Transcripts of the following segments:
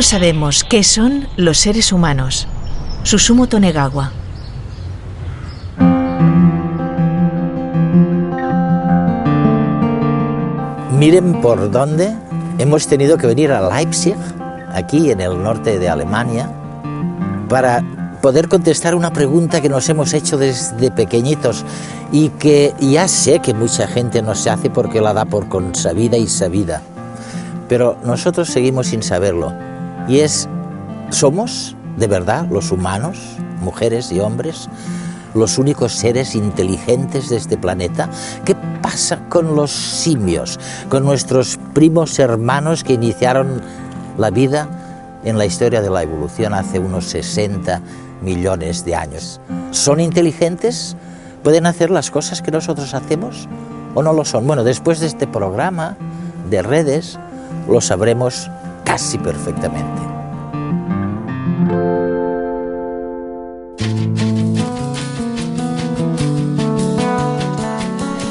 Todos sabemos qué son los seres humanos. Susumu Tonegawa. Miren por dónde hemos tenido que venir a Leipzig, aquí en el norte de Alemania, para poder contestar una pregunta que nos hemos hecho desde pequeñitos y que ya sé que mucha gente no se hace porque la da por consabida y sabida. Pero nosotros seguimos sin saberlo. Y es, ¿somos de verdad los humanos, mujeres y hombres, los únicos seres inteligentes de este planeta? ¿Qué pasa con los simios, con nuestros primos hermanos que iniciaron la vida en la historia de la evolución hace unos 60 millones de años? ¿Son inteligentes? ¿Pueden hacer las cosas que nosotros hacemos o no lo son? Bueno, después de este programa de redes lo sabremos casi perfectamente.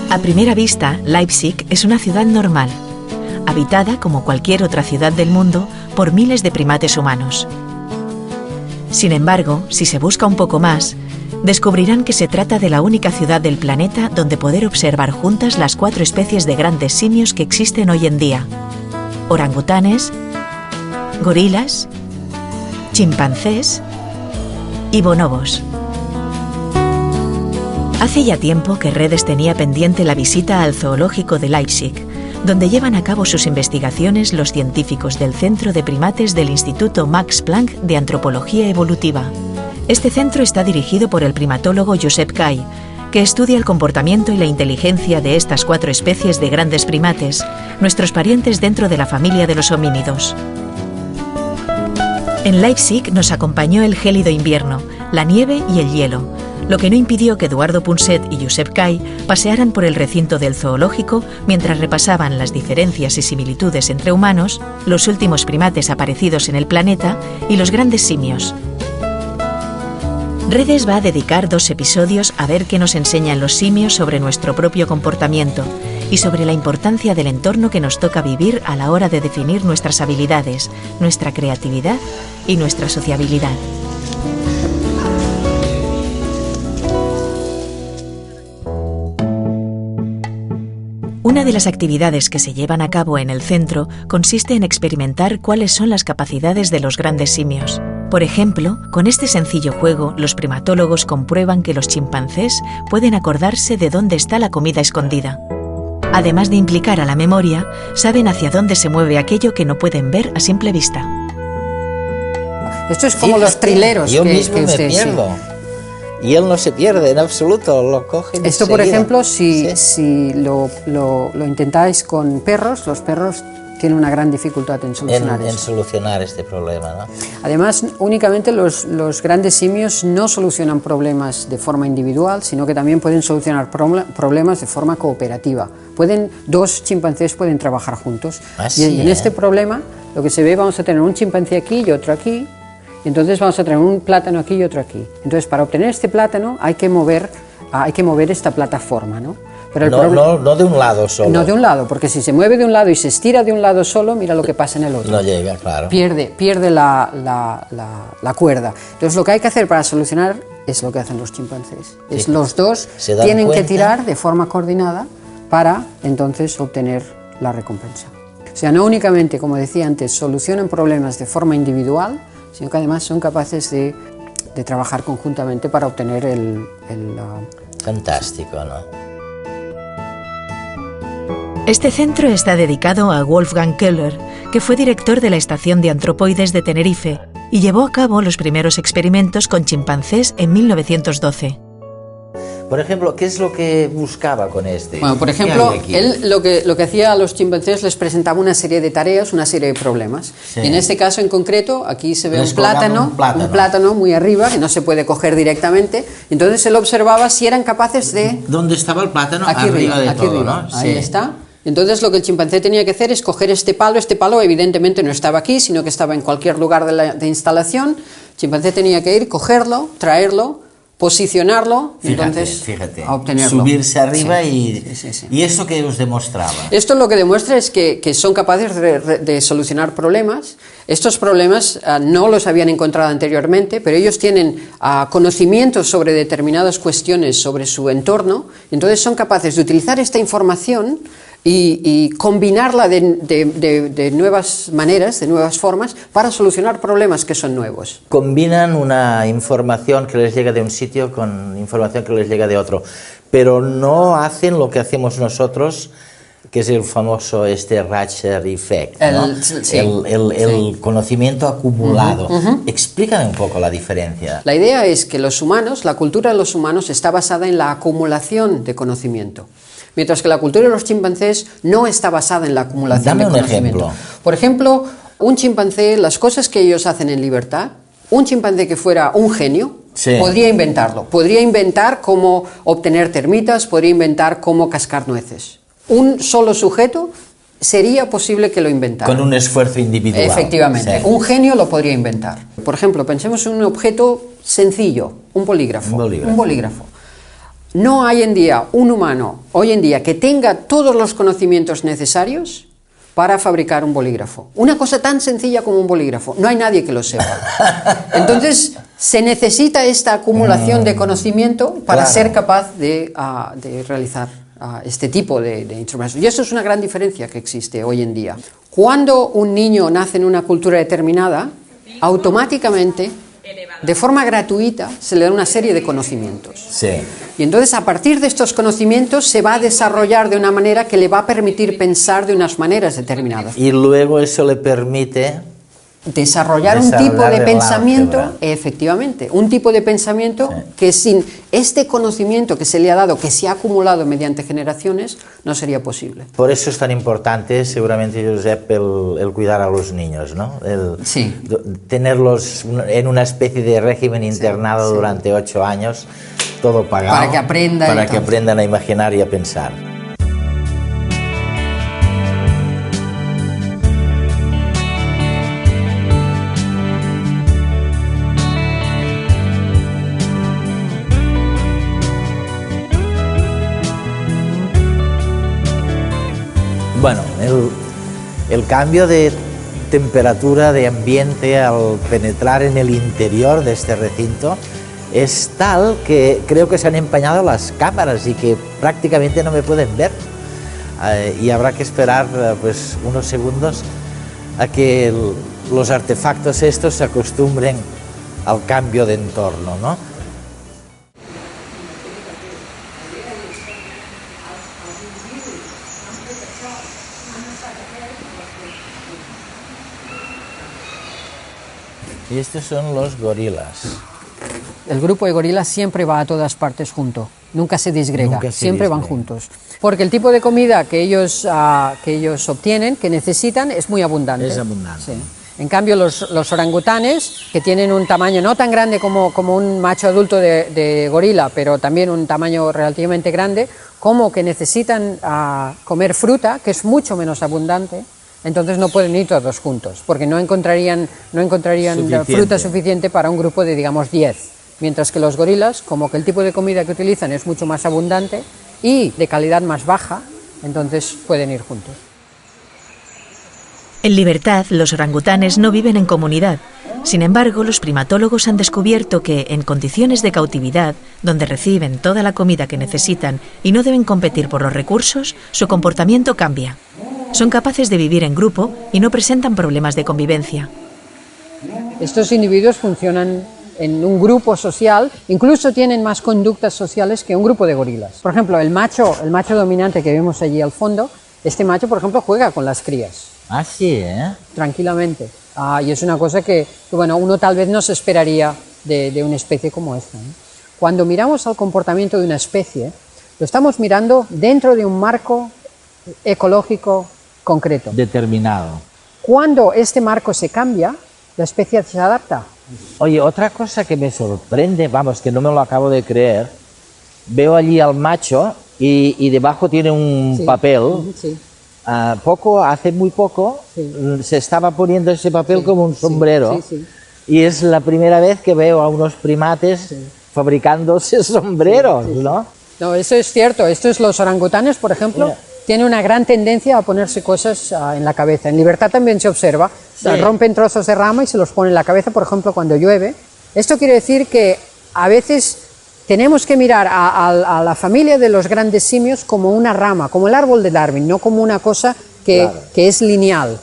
A primera vista, Leipzig es una ciudad normal, habitada como cualquier otra ciudad del mundo por miles de primates humanos. Sin embargo, si se busca un poco más, descubrirán que se trata de la única ciudad del planeta donde poder observar juntas las 4 especies de grandes simios que existen hoy en día: orangutanes, gorilas, chimpancés y bonobos. Hace ya tiempo que Redes tenía pendiente la visita al zoológico de Leipzig, donde llevan a cabo sus investigaciones los científicos del Centro de Primates del Instituto Max Planck de Antropología Evolutiva. Este centro está dirigido por el primatólogo Josep Cay, que estudia el comportamiento y la inteligencia de estas 4 especies de grandes primates, nuestros parientes dentro de la familia de los homínidos. En Leipzig nos acompañó el gélido invierno, la nieve y el hielo, lo que no impidió que Eduardo Punset y Josep Cay pasearan por el recinto del zoológico mientras repasaban las diferencias y similitudes entre humanos, los últimos primates aparecidos en el planeta y los grandes simios. Redes va a dedicar 2 episodios a ver qué nos enseñan los simios sobre nuestro propio comportamiento y sobre la importancia del entorno que nos toca vivir a la hora de definir nuestras habilidades, nuestra creatividad y nuestra sociabilidad. Una de las actividades que se llevan a cabo en el centro consiste en experimentar cuáles son las capacidades de los grandes simios. Por ejemplo, con este sencillo juego, los primatólogos comprueban que los chimpancés pueden acordarse de dónde está la comida escondida. Además de implicar a la memoria, saben hacia dónde se mueve aquello que no pueden ver a simple vista. Esto es como los trileros. Yo mismo me pierdo. Y él no se pierde en absoluto, lo coge enseguida. Esto, por ejemplo, si lo intentáis con perros, los perros tienen una gran dificultad en solucionar en solucionar este problema, ¿no? Además, únicamente los grandes simios no solucionan problemas de forma individual, sino que también pueden solucionar problemas de forma cooperativa. 2 chimpancés pueden trabajar juntos. Y en este problema, lo que se ve, vamos a tener un chimpancé aquí y otro aquí. Y entonces vamos a tener un plátano aquí y otro aquí. Entonces, para obtener este plátano hay que mover esta plataforma, ¿no? Pero no de un lado solo. No de un lado, porque si se mueve de un lado y se estira de un lado solo, mira lo que pasa en el otro. No llega, claro. Pierde la cuerda. Entonces, lo que hay que hacer para solucionar es lo que hacen los chimpancés. Sí. Los 2 tienen que tirar de forma coordinada para entonces obtener la recompensa. O sea, no únicamente, como decía antes, solucionan problemas de forma individual, sino que además son capaces de trabajar conjuntamente para obtener Fantástico, ¿no? Este centro está dedicado a Wolfgang Köhler, que fue director de la Estación de Antropoides de Tenerife y llevó a cabo los primeros experimentos con chimpancés en 1912. Por ejemplo, ¿qué es lo que buscaba con este? Bueno, por ejemplo, él lo que hacía a los chimpancés, les presentaba una serie de tareas, una serie de problemas. Sí. Y en este caso en concreto, aquí se ve un plátano muy arriba, que no se puede coger directamente. Entonces él observaba si eran capaces de... ¿Dónde estaba el plátano? Aquí arriba de todo, ¿no? Ahí está. Entonces lo que el chimpancé tenía que hacer es coger este palo evidentemente no estaba aquí, sino que estaba en cualquier lugar de instalación. El chimpancé tenía que ir, cogerlo, traerlo, posicionarlo, Fíjate, entonces fíjate, a obtenerlo. subirse arriba Sí, y... sí. ¿Y eso que os demostraba? Esto lo que demuestra es que son capaces de solucionar problemas. Estos problemas no los habían encontrado anteriormente, pero ellos tienen conocimientos sobre determinadas cuestiones sobre su entorno, entonces son capaces de utilizar esta información y combinarla de nuevas maneras, de nuevas formas, para solucionar problemas que son nuevos. Combinan una información que les llega de un sitio con información que les llega de otro, pero no hacen lo que hacemos nosotros, que es el famoso Ratcher Effect, ¿no? El conocimiento acumulado. Explícame un poco la diferencia. La idea es que los humanos, la cultura de los humanos está basada en la acumulación de conocimiento, mientras que la cultura de los chimpancés no está basada en la acumulación de conocimiento. Dame un ejemplo. Por ejemplo, un chimpancé, las cosas que ellos hacen en libertad, un chimpancé que fuera un genio, sí, podría inventarlo. Podría inventar cómo obtener termitas, podría inventar cómo cascar nueces. Un solo sujeto sería posible que lo inventara. Con un esfuerzo individual. Efectivamente. Sí. Un genio lo podría inventar. Por ejemplo, pensemos en un objeto sencillo, un bolígrafo. Un bolígrafo. No hay en día un humano, hoy en día, que tenga todos los conocimientos necesarios para fabricar un bolígrafo. Una cosa tan sencilla como un bolígrafo. No hay nadie que lo sepa. Entonces, se necesita esta acumulación de conocimiento para ser capaz de realizar este tipo de instrumentos. Y eso es una gran diferencia que existe hoy en día. Cuando un niño nace en una cultura determinada, automáticamente, de forma gratuita, se le da una serie de conocimientos. Sí. Y entonces, a partir de estos conocimientos, se va a desarrollar de una manera que le va a permitir pensar de unas maneras determinadas. Y luego eso le permite... Desarrollar un tipo de pensamiento, efectivamente, un tipo de pensamiento que sin este conocimiento que se le ha dado, que se ha acumulado mediante generaciones, no sería posible. Por eso es tan importante, seguramente, Josep, el cuidar a los niños, ¿no? Tenerlos en una especie de régimen internado durante 8 años, todo pagado, para que aprendan a imaginar y a pensar. Bueno, el cambio de temperatura, de ambiente al penetrar en el interior de este recinto es tal que creo que se han empañado las cámaras y que prácticamente no me pueden ver. Y habrá que esperar pues unos segundos a que los artefactos estos se acostumbren al cambio de entorno, ¿no? Y estos son los gorilas. El grupo de gorilas siempre va a todas partes junto, nunca se disgrega, siempre van juntos. Porque el tipo de comida que ellos obtienen, que necesitan, es muy abundante. Es abundante. Sí. En cambio, los orangutanes, que tienen un tamaño no tan grande como un macho adulto de gorila, pero también un tamaño relativamente grande, como que necesitan comer fruta, que es mucho menos abundante. Entonces no pueden ir todos juntos, porque no encontrarían fruta suficiente para un grupo de, digamos, 10. Mientras que los gorilas, como que el tipo de comida que utilizan es mucho más abundante y de calidad más baja, entonces pueden ir juntos. En libertad, los orangutanes no viven en comunidad. Sin embargo, los primatólogos han descubierto que, en condiciones de cautividad, donde reciben toda la comida que necesitan y no deben competir por los recursos, su comportamiento cambia. Son capaces de vivir en grupo y no presentan problemas de convivencia. Estos individuos funcionan en un grupo social, incluso tienen más conductas sociales que un grupo de gorilas. Por ejemplo, el macho dominante que vemos allí al fondo, este macho, por ejemplo, juega con las crías. Ah, sí, ¿eh? Tranquilamente. Y es una cosa que bueno, uno tal vez no se esperaría de una especie como esta, ¿no? Cuando miramos al comportamiento de una especie, lo estamos mirando dentro de un marco ecológico concreto. Determinado. Cuando este marco se cambia, la especie se adapta. Oye, otra cosa que me sorprende, vamos, que no me lo acabo de creer, veo allí al macho y debajo tiene un papel. Sí. Hace muy poco, se estaba poniendo ese papel como un sombrero. Sí. Y es la primera vez que veo a unos primates fabricándose sombreros, ¿no? No, eso es cierto. Los orangutanes, por ejemplo, tienen una gran tendencia a ponerse cosas en la cabeza. En libertad también se observa. Rompen trozos de rama y se los ponen en la cabeza, por ejemplo, cuando llueve. Esto quiere decir que a veces tenemos que mirar a la familia de los grandes simios como una rama, como el árbol de Darwin, no como una cosa que es lineal.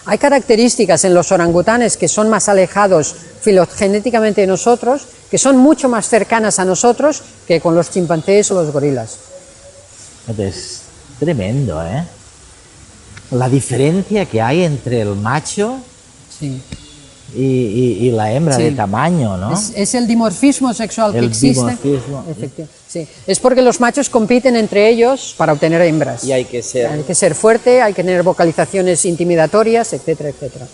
Hay características en los orangutanes que son más alejados filogenéticamente de nosotros, que son mucho más cercanas a nosotros que con los chimpancés o los gorilas. Es tremendo, ¿eh? La diferencia que hay entre el macho y la hembra de tamaño, ¿no? Es el dimorfismo sexual que existe. Dimorfismo. Sí. Es porque los machos compiten entre ellos para obtener hembras. Y hay que ser fuerte, hay que tener vocalizaciones intimidatorias, etcétera, etcétera.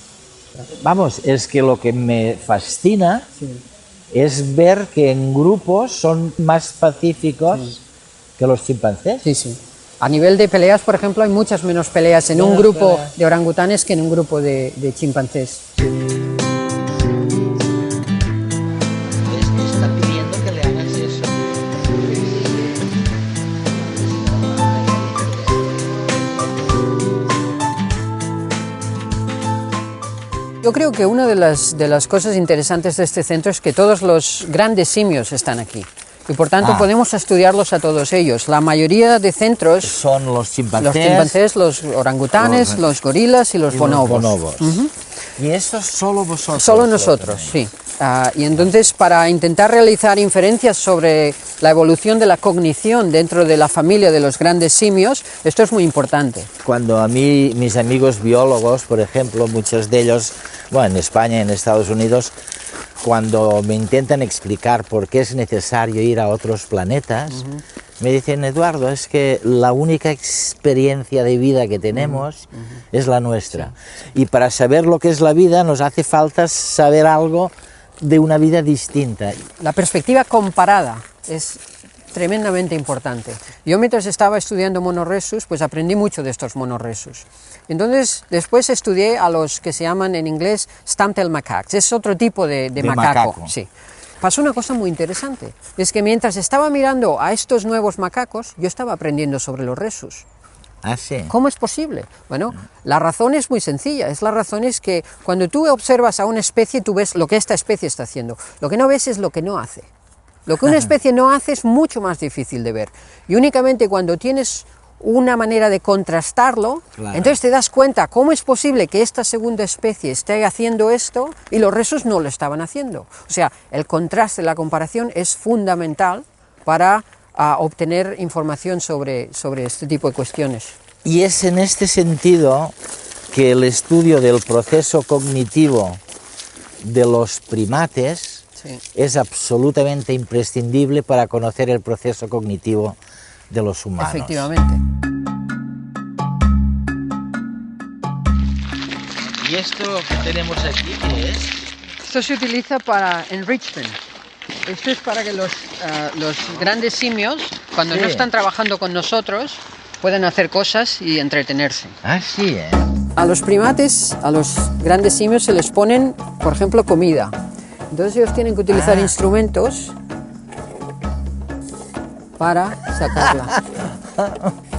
Vamos, es que lo que me fascina es ver que en grupos son más pacíficos que los chimpancés. Sí. A nivel de peleas, por ejemplo, hay muchas menos peleas en un grupo de orangutanes que en un grupo de chimpancés. Está pidiendo que le hagas eso. Yo creo que una de las cosas interesantes de este centro es que todos los grandes simios están aquí. Y por tanto podemos estudiarlos a todos ellos. La mayoría de centros son los chimpancés, los orangutanes, los gorilas y los bonobos. ¿Y eso solo vosotros? Solo nosotros, sí. Y entonces, para intentar realizar inferencias sobre la evolución de la cognición dentro de la familia de los grandes simios, esto es muy importante. Cuando a mí, mis amigos biólogos, por ejemplo, muchos de ellos, bueno, en España, en Estados Unidos, cuando me intentan explicar por qué es necesario ir a otros planetas, me dicen, Eduardo, es que la única experiencia de vida que tenemos es la nuestra. Y para saber lo que es la vida nos hace falta saber algo de una vida distinta. La perspectiva comparada es tremendamente importante. Yo mientras estaba estudiando monorhesus, pues aprendí mucho de estos monorhesus. Entonces, después estudié a los que se llaman en inglés stump-tailed macaques. Es otro tipo de macaco. Sí. Pasó una cosa muy interesante, es que mientras estaba mirando a estos nuevos macacos, yo estaba aprendiendo sobre los rhesus. ¿Ah, sí? ¿Cómo es posible? Bueno, la razón es muy sencilla. La razón es que cuando tú observas a una especie, tú ves lo que esta especie está haciendo. Lo que no ves es lo que no hace. Lo que una especie no hace es mucho más difícil de ver. Y únicamente cuando tienes una manera de contrastarlo, entonces te das cuenta cómo es posible que esta segunda especie esté haciendo esto y los rhesus no lo estaban haciendo. O sea, el contraste, la comparación es fundamental para obtener información sobre este tipo de cuestiones. Y es en este sentido que el estudio del proceso cognitivo de los primates es absolutamente imprescindible para conocer el proceso cognitivo de los humanos. Efectivamente. ¿Y esto que tenemos aquí qué es? Esto se utiliza para enrichment. Esto es para que los grandes simios, cuando no están trabajando con nosotros, puedan hacer cosas y entretenerse. Ah, sí, ¿eh? A los primates, a los grandes simios se les ponen, por ejemplo, comida. Entonces ellos tienen que utilizar instrumentos para sacarla.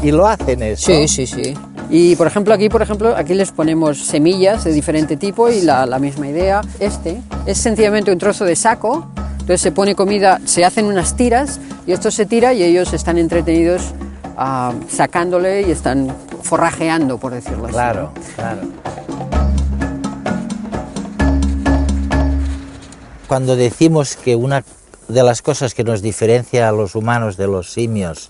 ¿Y lo hacen eso? Sí. Y por ejemplo aquí les ponemos semillas de diferente tipo y la misma idea. Este es sencillamente un trozo de saco, entonces se pone comida, se hacen unas tiras y esto se tira y ellos están entretenidos sacándole y están forrajeando, por decirlo así. Claro. Cuando decimos que una de las cosas que nos diferencia a los humanos de los simios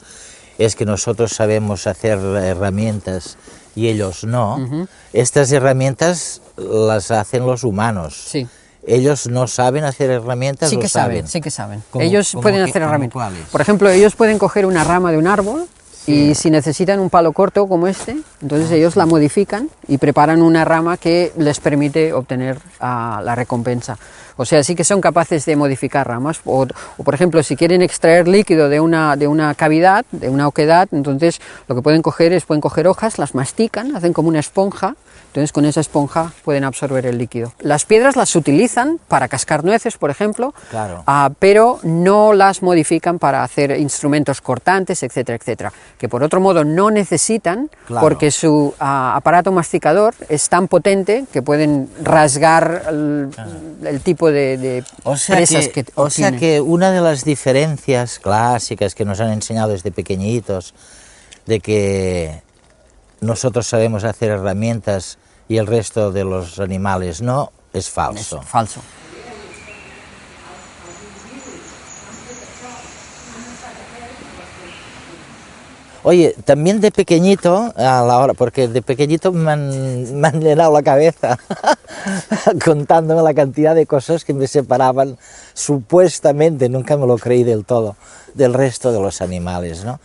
es que nosotros sabemos hacer herramientas y ellos no, estas herramientas las hacen los humanos. Sí. Ellos no saben hacer herramientas. Sí que saben. Ellos pueden hacer herramientas. ¿Cuáles? Por ejemplo, ellos pueden coger una rama de un árbol y si necesitan un palo corto como este, entonces ellos la modifican y preparan una rama que les permite obtener la recompensa. O sea, sí que son capaces de modificar ramas. O por ejemplo, si quieren extraer líquido de una cavidad, de una oquedad, entonces lo que pueden coger hojas, las mastican, hacen como una esponja. Entonces con esa esponja pueden absorber el líquido. Las piedras las utilizan para cascar nueces, por ejemplo, claro. Pero no las modifican para hacer instrumentos cortantes, etcétera, etcétera. Que por otro modo no necesitan, claro, porque su aparato masticador es tan potente que pueden rasgar el tipo de presas que obtienen. O sea que una de las diferencias clásicas que nos han enseñado desde pequeñitos, de que nosotros sabemos hacer herramientas y el resto de los animales no, es falso. Es falso. Oye, también de pequeñito, a la hora, porque de pequeñito me han llenado la cabeza contándome la cantidad de cosas que me separaban, supuestamente, nunca me lo creí del todo, del resto de los animales, ¿no?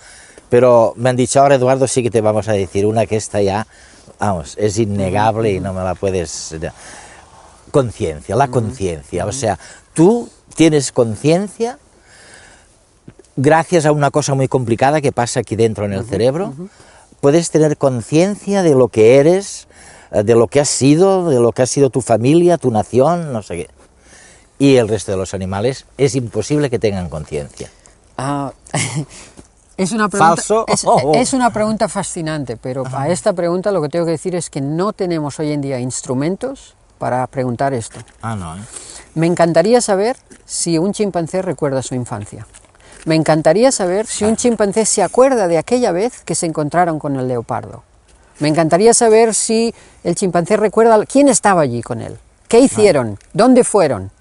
Pero me han dicho, ahora Eduardo, sí que te vamos a decir una que esta ya, vamos, es innegable y no me la puedes... Conciencia, la conciencia, o sea, tú tienes conciencia gracias a una cosa muy complicada que pasa aquí dentro en el cerebro, puedes tener conciencia de lo que eres, de lo que has sido, de lo que ha sido tu familia, tu nación, no sé qué. Y el resto de los animales es imposible que tengan conciencia. Es una pregunta, ¿Falso? Es una pregunta fascinante, pero a esta pregunta lo que tengo que decir es que no tenemos hoy en día instrumentos para preguntar esto. No, Me encantaría saber si un chimpancé recuerda su infancia. Me encantaría saber si un chimpancé se acuerda de aquella vez que se encontraron con el leopardo. Me encantaría saber si el chimpancé recuerda quién estaba allí con él, qué hicieron, dónde fueron.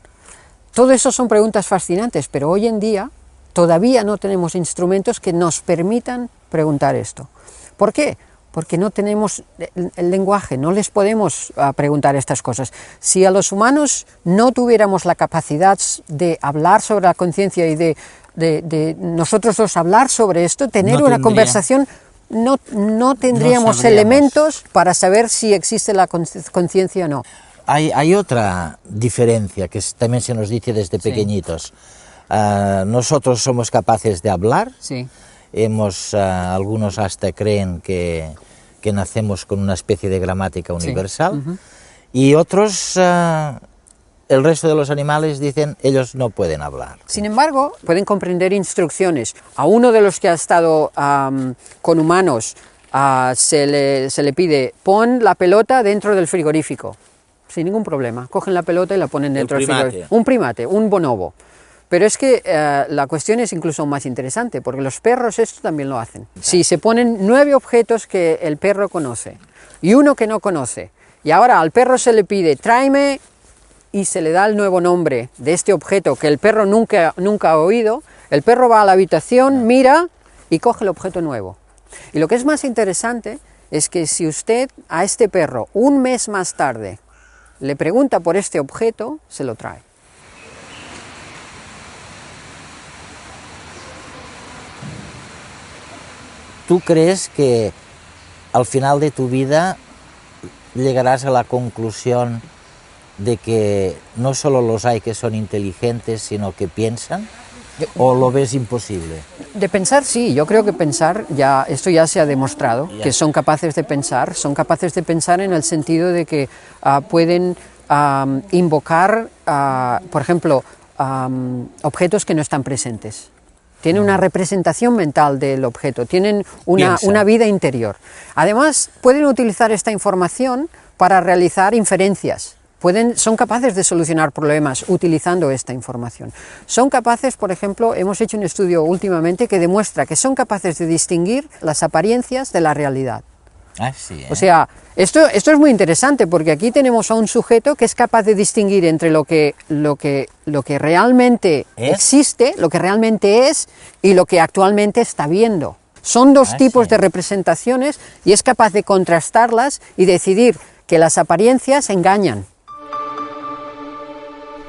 Todo eso son preguntas fascinantes, pero hoy en día todavía no tenemos instrumentos que nos permitan preguntar esto. ¿Por qué? Porque no tenemos el lenguaje, no les podemos preguntar estas cosas. Si a los humanos no tuviéramos la capacidad de hablar sobre la conciencia y de nosotros dos hablar sobre esto, tener una conversación, no tendríamos elementos para saber si existe la conciencia o no. Hay otra diferencia que también se nos dice desde pequeñitos. Nosotros somos capaces de hablar, sí. Algunos hasta creen que nacemos con una especie de gramática universal, y otros, el resto de los animales dicen, ellos no pueden hablar. Sin embargo, pueden comprender instrucciones. A uno de los que ha estado con humanos se le pide, pon la pelota dentro del frigorífico, sin ningún problema. Cogen la pelota y la ponen dentro del frigorífico. Un primate, un bonobo. Pero es que la cuestión es incluso más interesante, porque los perros esto también lo hacen. Si se ponen 9 objetos que el perro conoce y uno que no conoce, y ahora al perro se le pide, tráeme, y se le da el nuevo nombre de este objeto que el perro nunca ha oído, el perro va a la habitación, mira y coge el objeto nuevo. Y lo que es más interesante es que si usted a este perro un mes más tarde le pregunta por este objeto, se lo trae. ¿Tú crees que al final de tu vida llegarás a la conclusión de que no solo los hay que son inteligentes, sino que piensan? ¿O lo ves imposible? De pensar, sí. Yo creo que pensar, esto ya se ha demostrado, que son capaces de pensar en el sentido de que pueden invocar, por ejemplo, objetos que no están presentes. Tienen una representación mental del objeto, tienen una vida interior. Además, pueden utilizar esta información para realizar inferencias. Son capaces de solucionar problemas utilizando esta información. Son capaces, por ejemplo, hemos hecho un estudio últimamente que demuestra que son capaces de distinguir las apariencias de la realidad. Sí, O sea, esto es muy interesante porque aquí tenemos a un sujeto que es capaz de distinguir entre lo que realmente existe, lo que realmente es y lo que actualmente está viendo. Son dos tipos de representaciones y es capaz de contrastarlas y decidir que las apariencias engañan.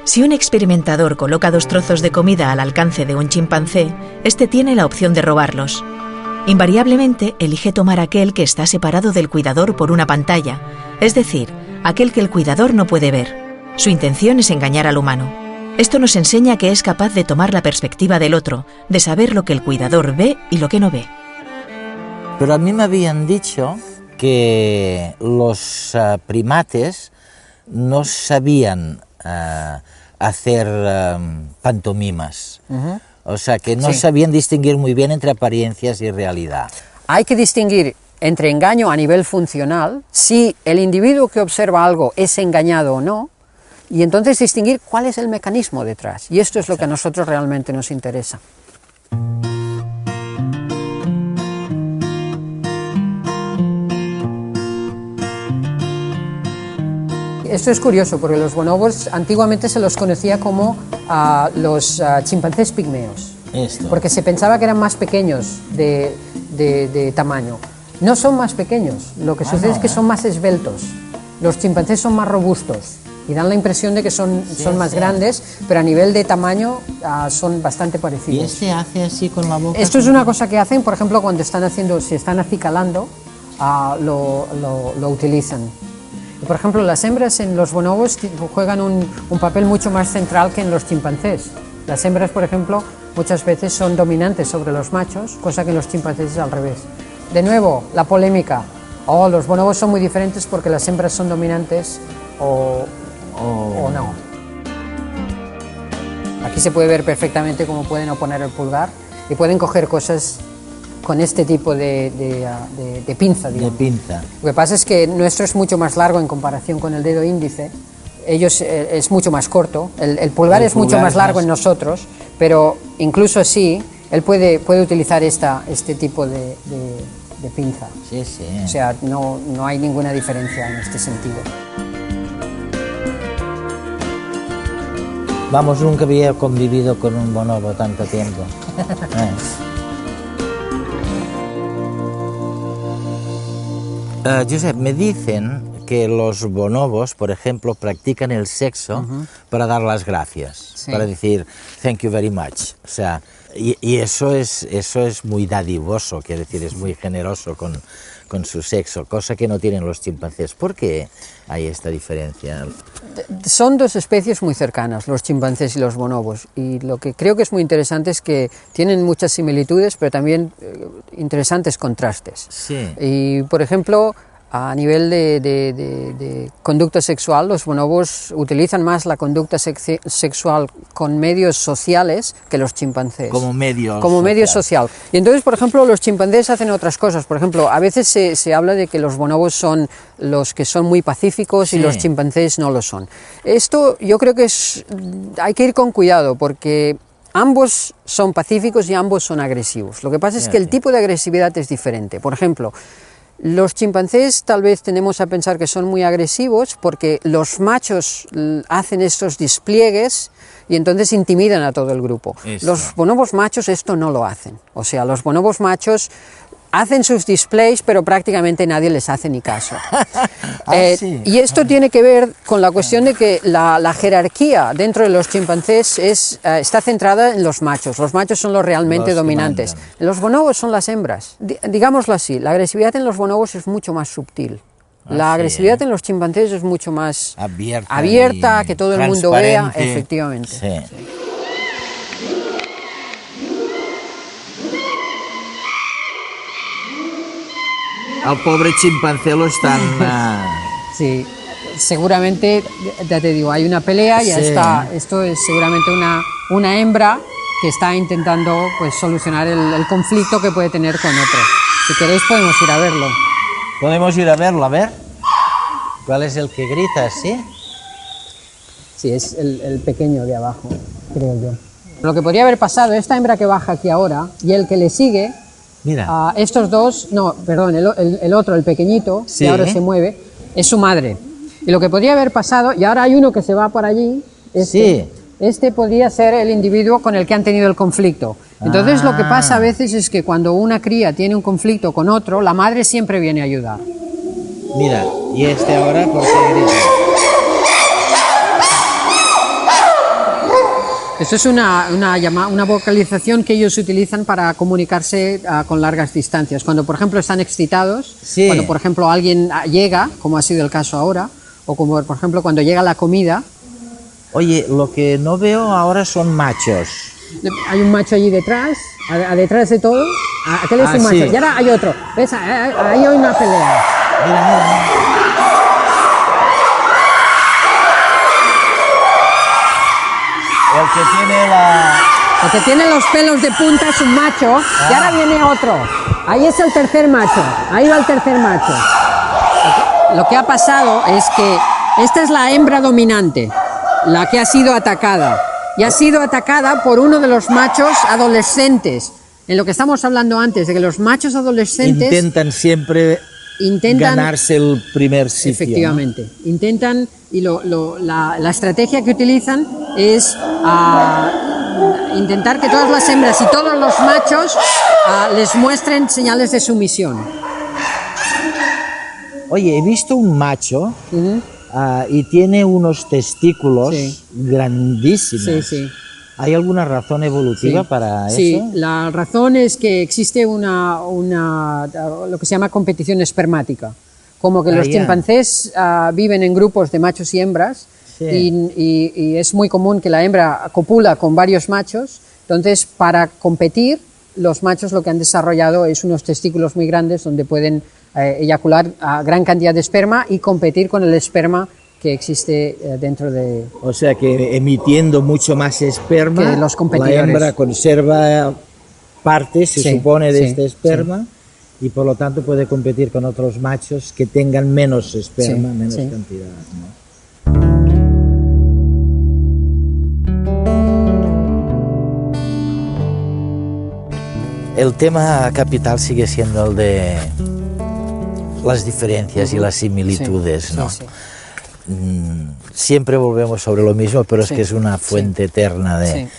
Si un experimentador coloca 2 trozos de comida al alcance de un chimpancé, este tiene la opción de robarlos. Invariablemente elige tomar aquel que está separado del cuidador por una pantalla, es decir, aquel que el cuidador no puede ver. Su intención es engañar al humano. Esto nos enseña que es capaz de tomar la perspectiva del otro, de saber lo que el cuidador ve y lo que no ve. Pero a mí me habían dicho que los primates no sabían hacer pantomimas. O sea, que no sabían distinguir muy bien entre apariencias y realidad. Hay que distinguir entre engaño a nivel funcional, si el individuo que observa algo es engañado o no, y entonces distinguir cuál es el mecanismo detrás. Y esto es lo que a nosotros realmente nos interesa. Esto es curioso, porque los bonobos antiguamente se los conocía como los chimpancés pigmeos, porque se pensaba que eran más pequeños de tamaño. No son más pequeños, lo que sucede es que son más esbeltos. Los chimpancés son más robustos y dan la impresión de que son más grandes, pero a nivel de tamaño son bastante parecidos. ¿Y este hace así con la boca? Esto es una cosa que hacen, por ejemplo, cuando se están acicalando, lo utilizan. Y, por ejemplo, las hembras en los bonobos juegan un papel mucho más central que en los chimpancés. Las hembras, por ejemplo, muchas veces son dominantes sobre los machos, cosa que en los chimpancés es al revés. De nuevo, la polémica. Los bonobos son muy diferentes porque las hembras son dominantes o no. Aquí se puede ver perfectamente cómo pueden oponer el pulgar y pueden coger cosas con este tipo de pinza, digamos. De pinza. Lo que pasa es que nuestro es mucho más largo en comparación con el dedo índice. Ellos es mucho más corto. El pulgar es mucho más largo en nosotros, pero incluso así, él puede utilizar este tipo de pinza. Sí, sí. O sea, no hay ninguna diferencia en este sentido. Vamos, nunca había convivido con un bonobo tanto tiempo. Josep, me dicen que los bonobos, por ejemplo, practican el sexo para dar las gracias, para decir thank you very much. O sea, y eso es muy dadivoso, quiere decir, es muy generoso con su sexo, cosa que no tienen los chimpancés. ¿Por qué hay esta diferencia? Son dos especies muy cercanas, los chimpancés y los bonobos, y lo que creo que es muy interesante es que tienen muchas similitudes, pero también interesantes contrastes. Sí. Y, por ejemplo, a nivel de conducta sexual, los bonobos utilizan más la conducta sexual con medios sociales que los chimpancés. Como medio social. Y entonces, por ejemplo, los chimpancés hacen otras cosas. Por ejemplo, a veces se habla de que los bonobos son los que son muy pacíficos y los chimpancés no lo son. Esto yo creo que hay que ir con cuidado, porque ambos son pacíficos y ambos son agresivos. Lo que pasa es que el tipo de agresividad es diferente. Por ejemplo, los chimpancés tal vez tendemos a pensar que son muy agresivos porque los machos hacen estos despliegues y entonces intimidan a todo el grupo. Los bonobos machos esto no lo hacen. O sea, los bonobos machos hacen sus displays, pero prácticamente nadie les hace ni caso. Y esto tiene que ver con la cuestión de que la jerarquía dentro de los chimpancés está centrada en los machos. Los machos son los realmente dominantes. Los bonobos son las hembras. Digámoslo así, la agresividad en los bonobos es mucho más sutil. La agresividad en los chimpancés es mucho más abierta, que todo el mundo vea, efectivamente. Sí. Al pobre chimpancé lo están... Sí, seguramente, ya te digo, hay una pelea, ya está. Esto es seguramente una hembra que está intentando pues solucionar el conflicto que puede tener con otro. Si queréis podemos ir a verlo. Podemos ir a verlo, a ver. ¿Cuál es el que grita, sí? Sí, es el pequeño de abajo, creo yo. Lo que podría haber pasado, esta hembra que baja aquí ahora y el que le sigue, mira. Estos dos, no, perdón, el otro, el pequeñito, que ahora se mueve, es su madre. Y lo que podría haber pasado, y ahora hay uno que se va por allí, este podría ser el individuo con el que han tenido el conflicto. Entonces lo que pasa a veces es que cuando una cría tiene un conflicto con otro, la madre siempre viene a ayudar. Mira, y este ahora, ¿por qué grita? Esto es una vocalización que ellos utilizan para comunicarse con largas distancias. Cuando, por ejemplo, están excitados, cuando, por ejemplo, alguien llega, como ha sido el caso ahora, o como, por ejemplo, cuando llega la comida, Oye, lo que no veo ahora son machos. Hay un macho allí detrás, detrás de todo. Aquel es un macho. Sí. Y ahora hay otro. ¿Ves? Ahí hay una pelea. Mira, mira, mira. El que tiene los pelos de punta es un macho. Y ahora viene otro. Ahí es el tercer macho. Ahí va el tercer macho. Lo que ha pasado es que esta es la hembra dominante, la que ha sido atacada. Y ha sido atacada por uno de los machos adolescentes. En lo que estamos hablando antes, de que los machos adolescentes intentan siempre ganarse el primer sitio. Efectivamente. ¿No? Intentan, y la estrategia que utilizan es intentar que todas las hembras y todos los machos les muestren señales de sumisión. Oye, he visto un macho y tiene unos testículos grandísimos. Sí, sí. ¿Hay alguna razón evolutiva para eso? Sí, la razón es que existe lo que se llama competición espermática. Como que los chimpancés viven en grupos de machos y hembras, y es muy común que la hembra copula con varios machos. Entonces, para competir, los machos lo que han desarrollado es unos testículos muy grandes donde pueden eyacular a gran cantidad de esperma y competir con el esperma que existe dentro de... O sea que emitiendo mucho más esperma, que los competidores. La hembra conserva parte, se supone, de este esperma, y por lo tanto puede competir con otros machos que tengan menos esperma, menos cantidad, ¿no? El tema capital sigue siendo el de las diferencias y las similitudes, ¿no? Siempre volvemos sobre lo mismo, pero es que es una fuente eterna de...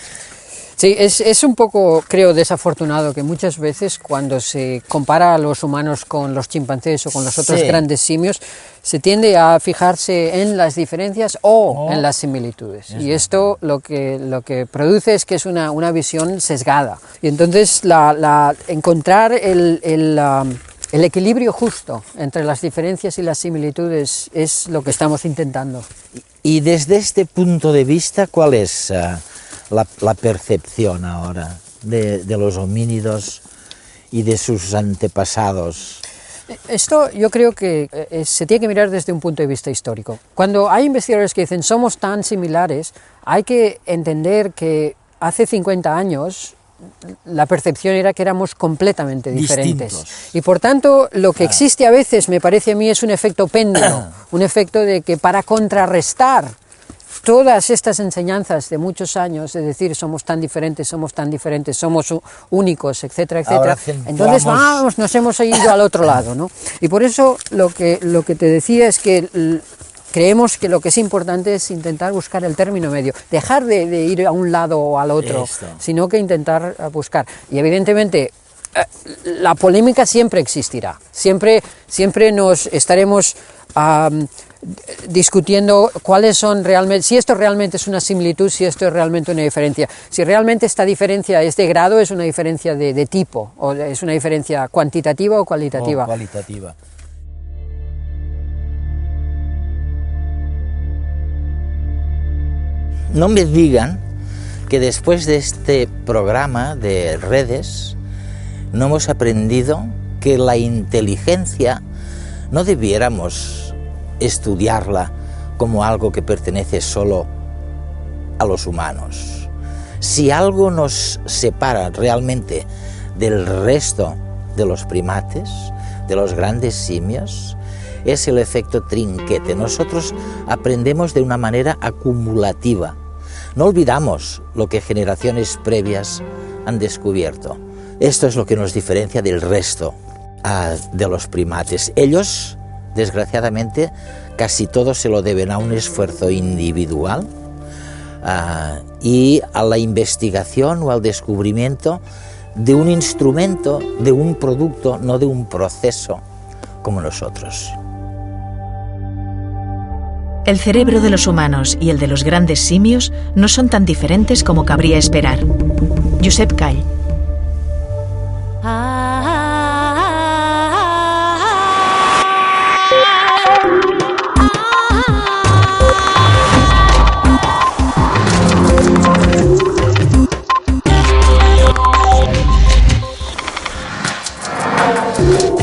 Sí, es un poco, creo, desafortunado que muchas veces cuando se compara a los humanos con los chimpancés o con los otros grandes simios, se tiende a fijarse en las diferencias o en las similitudes. Y esto lo que produce es que es una visión sesgada. Y entonces encontrar el equilibrio justo entre las diferencias y las similitudes es lo que estamos intentando. Y desde este punto de vista, ¿cuál es la percepción ahora de los homínidos y de sus antepasados? Esto yo creo que se tiene que mirar desde un punto de vista histórico. Cuando hay investigadores que dicen somos tan similares, hay que entender que hace 50 años la percepción era que éramos completamente diferentes. Distintos. Y por tanto, lo que existe a veces, me parece a mí, es un efecto péndulo, un efecto de que para contrarrestar todas estas enseñanzas de muchos años, es decir, somos tan diferentes, somos únicos, etcétera, etcétera, entonces nos hemos ido al otro lado, ¿no? Y por eso lo que te decía es que creemos que lo que es importante es intentar buscar el término medio, dejar de ir a un lado o al otro, sino que intentar buscar. Y evidentemente la polémica siempre existirá, siempre nos estaremos discutiendo cuáles son realmente, si esto realmente es una similitud, si esto es realmente una diferencia, si realmente esta diferencia es de grado, es una diferencia de tipo, o es una diferencia cuantitativa o cualitativa. No me digan que después de este programa de redes no hemos aprendido que la inteligencia no debiéramos estudiarla como algo que pertenece solo a los humanos. Si algo nos separa realmente del resto de los primates, de los grandes simios, es el efecto trinquete. Nosotros aprendemos de una manera acumulativa. No olvidamos lo que generaciones previas han descubierto. Esto es lo que nos diferencia del resto de los primates. Ellos, desgraciadamente, casi todo se lo deben a un esfuerzo individual y a la investigación o al descubrimiento de un instrumento, de un producto, no de un proceso como nosotros. El cerebro de los humanos y el de los grandes simios no son tan diferentes como cabría esperar. Josep Call. Chao.